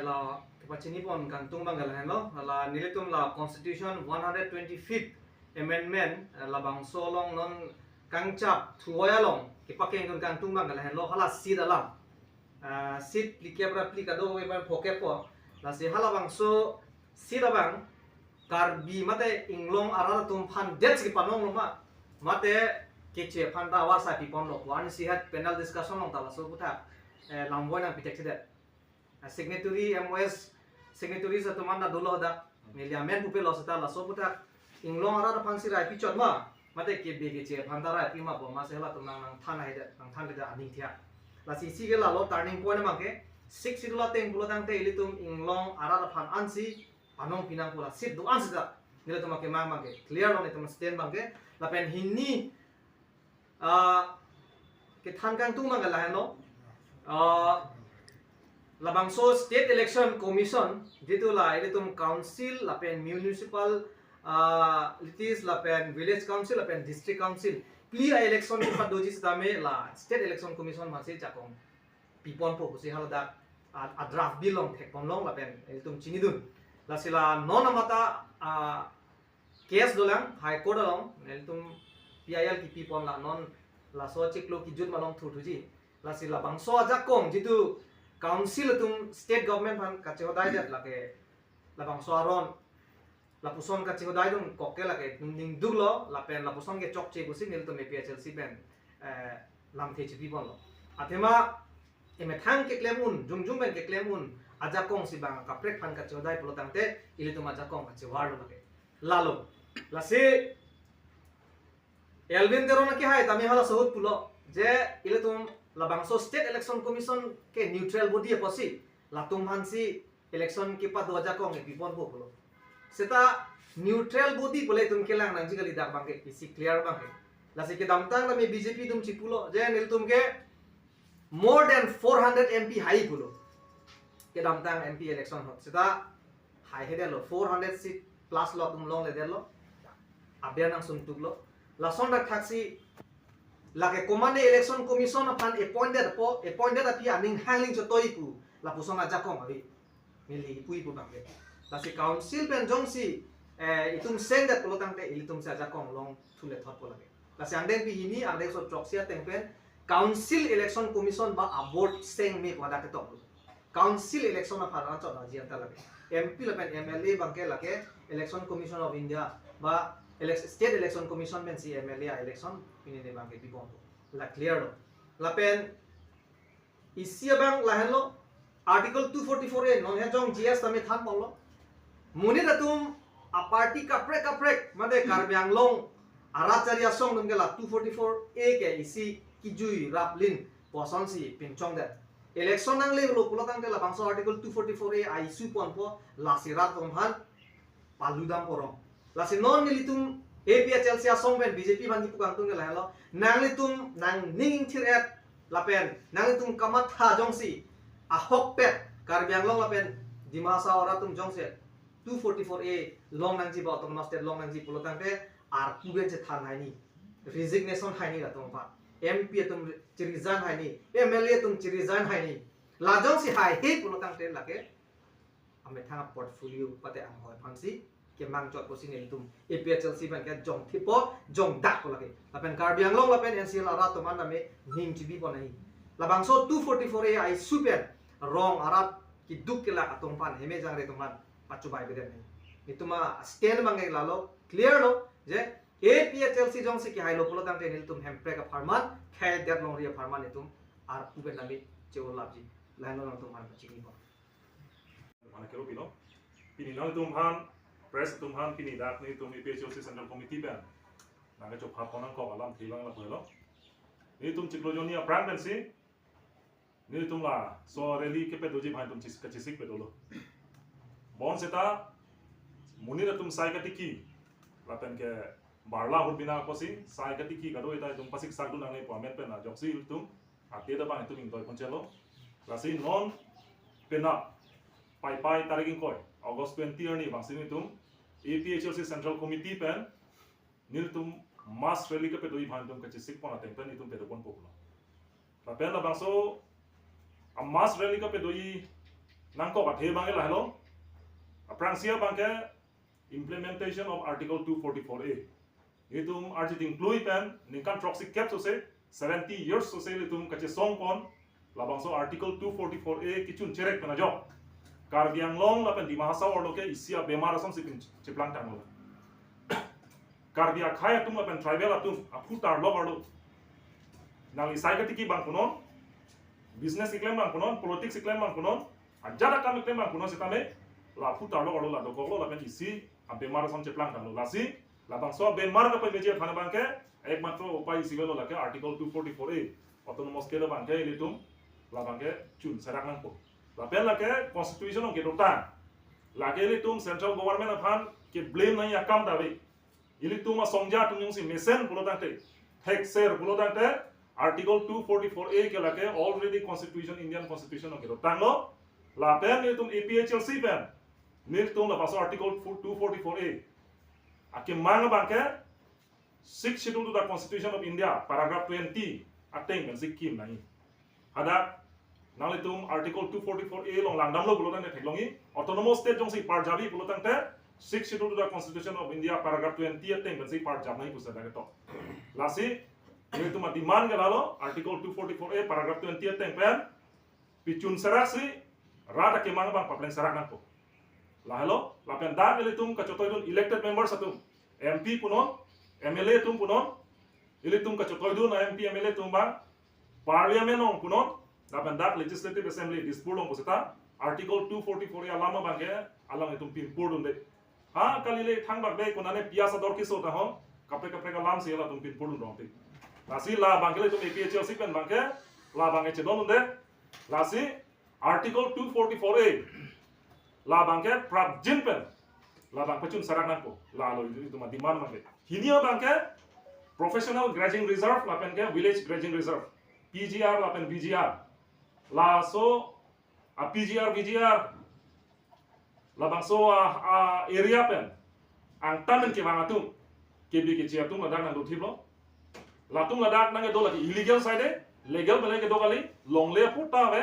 la kepacini pon kantung banggal hello la nilitum la constitution 125th amendment la bangso long non kangchap thuaya long kepake ngon kantung banggal hello hala sid alam sid plikabra plikado we ban poke po la si hala bangso sid abang karbi mate inglong arara tum phan det ki panong loma mate keche phanda wasa pi pon lo wan si hat panel discussion long tala so puta lamboy nang pitek det signatory MOS signatory sa tumanda dulo da miliamen pupe lo seta la so puta inglong arara phan si rai pichot ma mate ke be keche phanda rai pi ma bo ma se la tum nang than hai de nang than de aning thia la si si ge la lo turning point ma ke 6 sidula teng bulo tang te ilitum inglong arara phan ansi anong pinang pula sit do ansida nila to make mang ke clear on itu stand bang ke la pen hinni ke than kang tu mang la hano la bangso state election commission ditu la ilitum council la pen municipal litis la pen village council la pen district council pli election ki padoji stame la state election commission masih jakong pipon po kusi halada a draft bill long thek pon long la pen ilitum chinidun la sila non amata case dolang high court along neltum PIL ki pipon la non la so chiklo ki jut malong thuji la sila bangso ajakong jitu council tum state government han kachehodai det la ke la bangso aron la puson kachehodai dum kokke la ke ning duglo la pen la puson ke chok che busi neltum APHLC ben lam the chi pipon lo athema emethang ke klemun jungjung ben ke klemun ajakong si bang kaprek phan ka chodai pulo tangte ili tu ajakong ka chewar lo ke lalo la se elvin dero na ki hai tami hala sahut pulo je ili tum la bangso state election commission ke neutral body posi la tum hansi election ki pa do ajakong e bipon bo pulo seta neutral body pole tum kelang nang jigali dak bang ke isi clear bang ke la se ke damtang la me BJP tum chipulo je nil tum ke more than 400 MP hai pulo ke damtang MP election hot seta high head lo 400 seat plus lo tum long le der lo abya nang sum tuk lo la sonda taxi la ke command election commission aphan appointed api aning handling cho toipu la pusona jakong abi mili pui pu bang la si council ben jong si itum send that lo tang te ilitum sa jakong long thule thot po lage la si andeng pi hini andeng so troxia tengpen council election commission ba abort seng me wada ke tok council election of Harancho na jianta lage MP lapen MLA bangke lage election commission of India ba state election commission men si MLA election ini ne bangke bibong la clear lo lapen isia bang lahen lo article 244 e non hejong GS tame than pollo muni datum a party kaprek made karbyang long aracharya song dum gela 244 e ke isi kijui raplin poson si pinchong de election nang le lo pulo tang la bangso article 244 a isu ponpo la sirat ponghan paludam porong la si non nilitum APHLC asongpen BJP ban dipukang tung la lo nang litum nang ning thiret la pen nang litum kamatha jongsi a hokpet karbyang long la pen dimasa ora tum jongse 244 a long nang ji ba autonomous state long nang ji pulo tang te ar kuben che than haini resignation haini la tong pa MP tum resign haini MLA tum resign haini lajong si hai he pulo tang ten lake ame thang portfolio pate am hoi phansi ke mang chot posin el tum APHLC ban ke jong thipo jong dak ko lake lapen karbyang long lapen NCL ara to man ame ning chibi po nahi labang so 244 e ai super wrong arat ki duk ke la atong pan heme jang re toman pachu bai beden ni ituma stand mangai lalo clear lo je APHLC jong se ki hailo pulo tang tenil tum hempre ka farman khai det long ria farman itum ar puben nami cheu labji laino long tum han chini po mana kero pino pini nang tum han press tum han pini dak ni tum APHLC central committee ban nang chop ha ponang ko alam thilang la phelo ni tum chiklo joni a brand ben si ni tum la so rally ke pe doji bhai tum chis ka chisik pe dolo bon seta munira tum sai ka tiki lapen ke barla hut bina kosi sai kati ki gado ita tum pasik sak du nang ne pamet pe na joksi tum ate da bang tum ing toy ponchelo lasi non penap pai tarigin koi august 20 ni bang sini tum APHLC central committee pen nil tum mass rally ke pe doi bhan tum ka chisik pon atem pen tum pe do pon poklo la pen la bang so a mass rally ke pe doi nangko bathe bangke lah hello aprangsia bangke implementation of article 244A itum arjit include pen ningkan proxy cap so se 70 years so se itum kache songpon labang so article 244A kichun cherek pena jo karbiang long lapen di mahasa ordo ke isia bemar asom sipin ciplang tanglo karbia khaya tum lapen tribal atum aphutar lo ordo nali saikatiki bang kunon business iklem bang kunon politics iklem bang kunon ajara kam iklem bang kunon sitame la aphutar lo ordo la dokolo lapen isi bemar asom ciplang tanglo lasi labang so bemar ka pemeje khana bangke ekmatro upai sigelo lake article 244A autonomous kelo bangke ilitum labangke chun serak nangpo lapen lake constitution ke dota lake ilitum central government aphan ke blame nai akam dawe ilitum songja tung si mesen pulotante hexer pulotante article 244A ke lake already constitution Indian constitution ke dota no lapen ilitum APHLC pen nilitum la paso article 244A ake manga bangke 6th schedule to the constitution of India paragraph 20 ateng ben sikkim nai ada nalitum article 244A long langdam lo bulotan te thlongi autonomous state jong si part jabi bulotan te 6th schedule to the constitution of India paragraph 20 ateng ben si part jab nai pusa da to lasi nalitum demand ke lalo article 244A paragraph 20 ateng pen pichun serasi rada ke manga bang paplen serak nangko la hello la pen da nalitum kachotoidun elected members atum MP punon MLA tum punon ilitum kachotoidun MP MLA tum bang parliament ong punon dapat dak legislative assembly dispurong posita article 244 ya lama bangke alang itum pinpurdun de ha kalile thang bagbe konane piasa dor kiso ta ho kapre kapre ka lam sela tum pinpurdun rong ti lasi la bangke tum APHLC pen bangke la bangke chedon de lasi article 244A la bangke prabjin pen la bang pachun sarang ko la lo itu ma demand bangke hinia bangke professional grazing reserve la pen ke village grazing reserve PGR la pen VGR la so a PGR VGR la bang so a area pen ang tamen ke bang atum ke bi ke chia tum la dak na do thiblo la tum la dak na ke do la illegal side legal bele ke do kali long le puta ve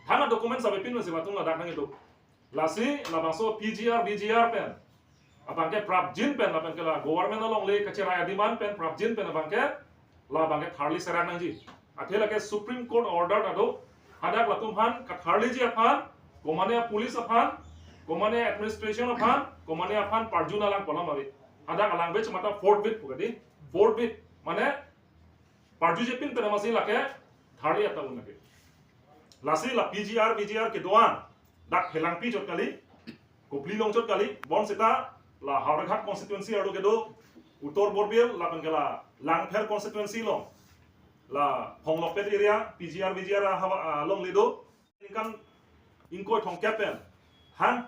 thana document sabe pin se batum la dak na ke do la si la bang so PGR VGR pen abang ke prabjin pen la pen ke la government long le ke chera demand pen prabjin pen abang ke la bang ke tharli serang nang ji athela ke supreme court order ado hadak latum han katharli ji aphan komane police aphan komane administration aphan komane aphan parjuna lang polam abi hadak language mata fourth bit pugadi fourth bit mane parju je pin pena masi lake tharli ata unake lasi la PGR VGR ke doan dak helang pi chot kali kopli long chot kali bon seta la hauraghat constituency ado ke do uttor borbel la pangala langpher constituency long la honglokpet area PGR VGR long lido kan ingko thong capen han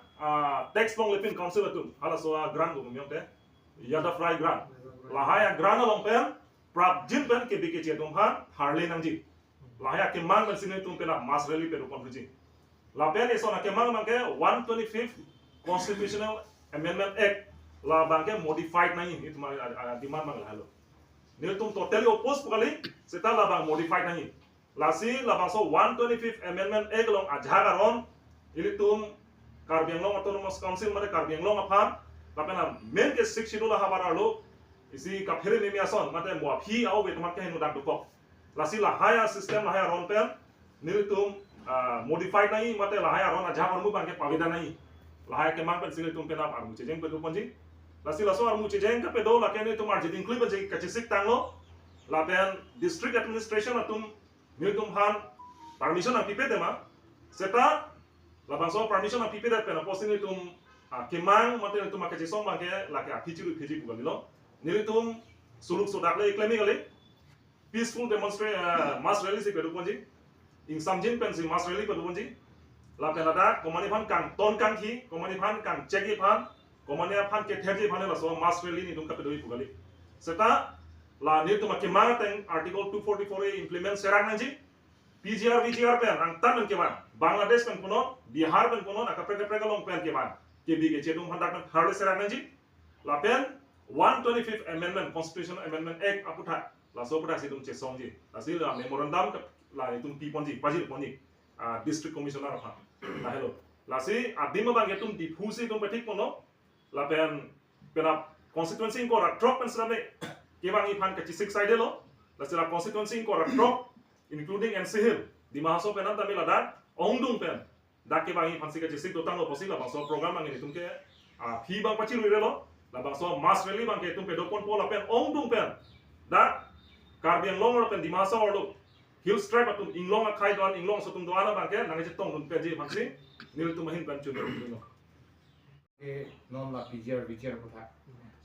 tax long lepin council atum hala so grant gum myong te yada fry grant la haya grant long pen prap jin pen ke bike che tum han harle nang ji la haya ke mang ben sine tum pena mas rally pe rupon ji la pen eso na ke mang ke 125th constitutional amendment act la bangke modified nahi itu ma demand mang halo niltum totally opposed kali seta labang modified nahi lasi labang so 125th amendment act long ajhagaron ilitum karbianglong autonomous council mane karbianglong aphan tapena main ke 6 schedule habaralo isi kaphere memiason mate mo phi au be tamak ke hinu dak dukok lasi la haya system la haya ron pen niltum modified nahi mate la haya ron ajhagar mu bangke pavida nahi la haya ke mang pen silitum penap armu chejeng pe duponji lasi laso armu chejeng ka pedo la kene tumar jeding clip je kachisik tanglo la pen district administration atum niltum han permission a pipe dema seta la bangso permission a pipe da pen posting tum kemang mate tum kachisong bangke la ke apichiru pheji pugalilo nilitum suluk sodakle claiming ale peaceful demonstration mass rally se pedo ponji ing samjin pen si mass rally pedo ponji la pen ada komani phan kang ton kang thi komani phan kang cheki phan komani phan ke therji phan la so mass rally ni dum ka pedoi pugali seta la ni tuma ke mang teng article 244A implement serang nanji PGR VGR pen ang tan ke ban Bangladesh pen kuno Bihar pen kuno na kapre kapre long pen ke ban ke bi ke chedum phan dak harle serang nanji la pen 125th amendment constitutional amendment act aphuthak la so pura sidum che songji la sil memorandum la itum pi ponji pajil ponji district commissioner apha la hello lasi adim bang tum difusi tum petik pono lapen penap constituency ko rak drop pensrame kebang ipan ke cisik side lo lasi la constituency ko rak drop including NC di mahaso penam tamil ada ongdung pen dak kebang ipan sik ke cisik dotang lo posi la bangso program bang ini tum ke phi bang pachi ruire lo la bangso mas rally bang ke tum pe dokon pola pen ongdung pen dak karbiang long pen di mahaso lo hill stripe atum inglong akai don inglong sotum doana bang ke nangai tong dun peji pansi nil tu mahin pan chun no non la PGR VGR aphuthak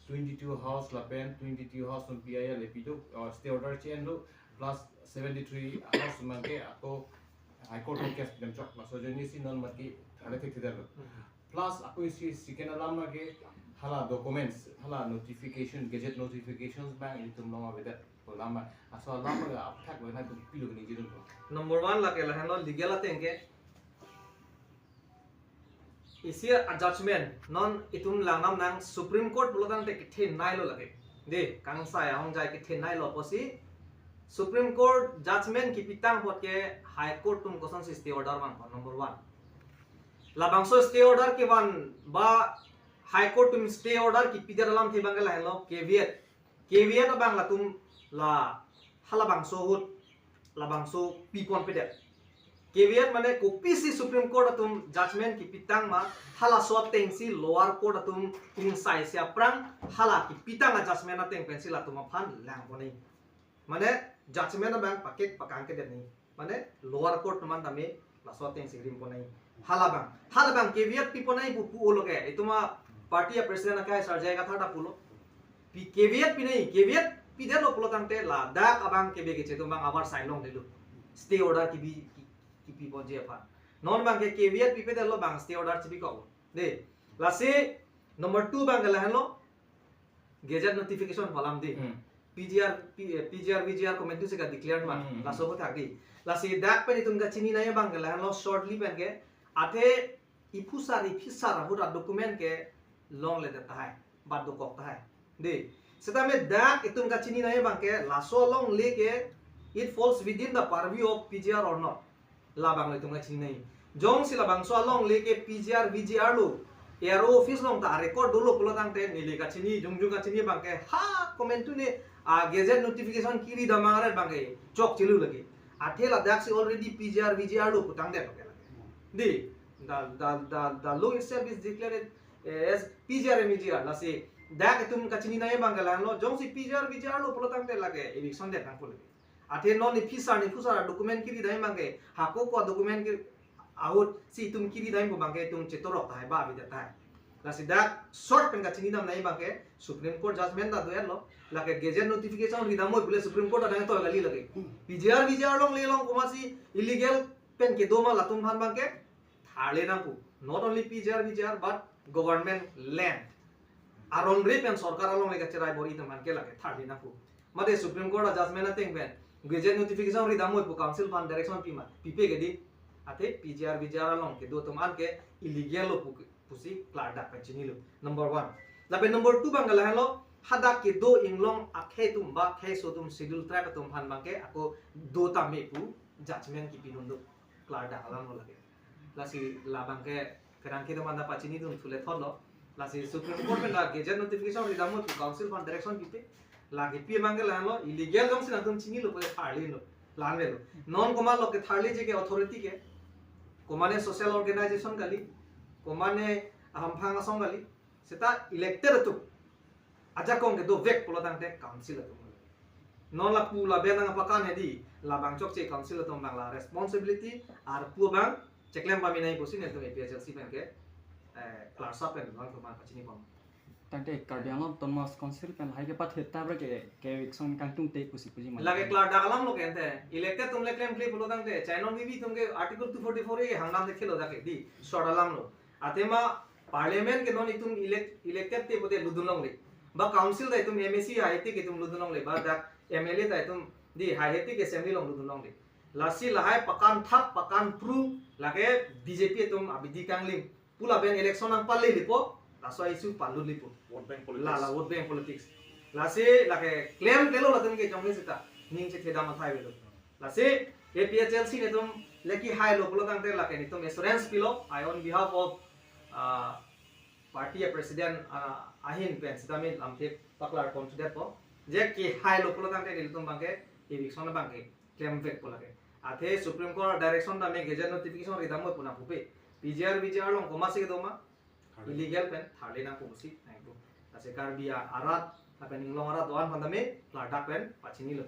22 house la pen 22 house on PIL epido stay order chain lo plus 73 house mangke ako high court case dem chok so joni si non maki thale thik thidar plus ako isi second alarm mage hala documents hala notification gadget notifications bang itum longa with lama aso lama ga aphuthak wena tu pilu ni jirun number 1 la ke la hano legal atenge isi judgment non itum langnam nang supreme court bulodang te kithe nai lo lage de kangsa ya hong jai kithe nai lo posi supreme court judgment ki pitang pot ke high court tum kosan si stay order bang number 1 la bangso stay order ke ban ba high court tum stay order ki pidar alam thi bangala hello caveat bang la tum la hala bangso hut la bangso pipon pede caveat mane kopi si supreme court atum judgment ki pitang ma hala so teng si lower court atum king sai sia prang hala ki pitang judgment ateng pencil atum phan lang boni mane judgment bang paket pakang ke ni mane lower court man tame la so teng si rim ponai hala bang caveat piponai pu pu loge ituma party president ka sarjai ka thada pulo pi caveat pi nei caveat pi de lo pulo tangte la dak abang ke bege chetu bang abar sailong delu stay order ki bi ki pi ponje pa non bang ke caveat pi pe de lo bang stay order chi bi ko de la se number 2 bang la hello gazette notification phalam di PGR VGR comment se ka declared man la so thak di la se dak pe tum ga chini na bang la hello shortly bang ke ate ifusari fisara hura document ke long le deta hai bad do kok hai de seta me dak itum ka chini na bang ke la so long le ke it falls within the purview of PGR or not la bang le tum ka chini nai jong sila bang so long le ke PGR VGR lu aero office long ta record dulu pulo tang te ni le ka chini jung ka chini bang ke ha comment tu ne gazette notification kiri da mangare bang ke chok chilu lagi ate la dak si already PGR VGR lu putang de de the law itself is declared as PGR and VGR la se dak itum ka chini na bang la lo jong si PGR VGR lu pulo tang te lage eviction de tang pulo ate non ni fisa document kiri dai bang ke hako ko document ke out si tum kiri dai bang ke tum chetorok tai ba bi de tai la se dak short pen ka chini nam nai bang ke supreme court judgment da do lo la ke gazette notification ri damo pule supreme court da to gali lage PGR VGR long le long kumasi illegal pen ke doma la tum bhan bang ke thale na pu not only PGR VGR but government land aron re pen sarkar along le cherai bori tam ke lage thale na pu made supreme court judgment ateng pen gazette notification ri damo pu council fan direction pi ma pipe ke di ate PGR VGR along ke do tuman ke illegal lo pusi clark da pe chini lo number 1 la pe number 2 bang la hello hada ke do inglong akhe tum ba khe so tum schedule track tum phan bang ke ako do ta me pu judgment ki pinun do clark da alam lo lage lasi labang ke pherangke to manda pachini tum thule tholo lasi supreme court pe la gazette notification ri damo to council fan direction pipe lagi pi mange la lo illegal jong sin tum chini lo pe tharli lo lan lo non koma lo ke tharli je ke authority ke komane social organization gali komane hamphang asong gali seta elected to aja kong ke do vek pulo tang te council to non la pu la benang pakan hedi la bang chok che council to bang la responsibility ar pu bang cheklem pa minai posin to APHLC pen ke class up pen bang to man pachini pom tante kardiang Thomas council pen hai ke pat heta bra ke song kang tung te pusi ma lage class dagalam lo kente elected tum le claim play pulo tang te chainon bi tum ke article 244 e hangnam de khelo da ke di sodalam lo atema parliament ke non itum elected te bote ludunong le ba council da itum MSC haiti ke tum ludunong le ba da MLA da itum di haiti ke assembly long ludunong le lasi lahai pakan thap pakan pru lage BJP tum abidi kangling pula ben election ang palle lipo taso isu palu lipo vote bank la politics vote bank politics lasi lage claim kelo la tum ke jongni sita ning che theda ma thai belo lasi APHLC ne tum leki hai lokolo tangte laken itum assurance pilo I on behalf of party president ahin pen sidami lamte paklar consider po je ki hai lokolo tangte itum bangke eviction bangke claim back polake athe supreme court direction dame gazette notification ridamo puna pupe PGR long komasi ke doma illegal pen thale na kumsi naibu ase karbia arat apen inglong arat doan pandame ladak pen pachini lo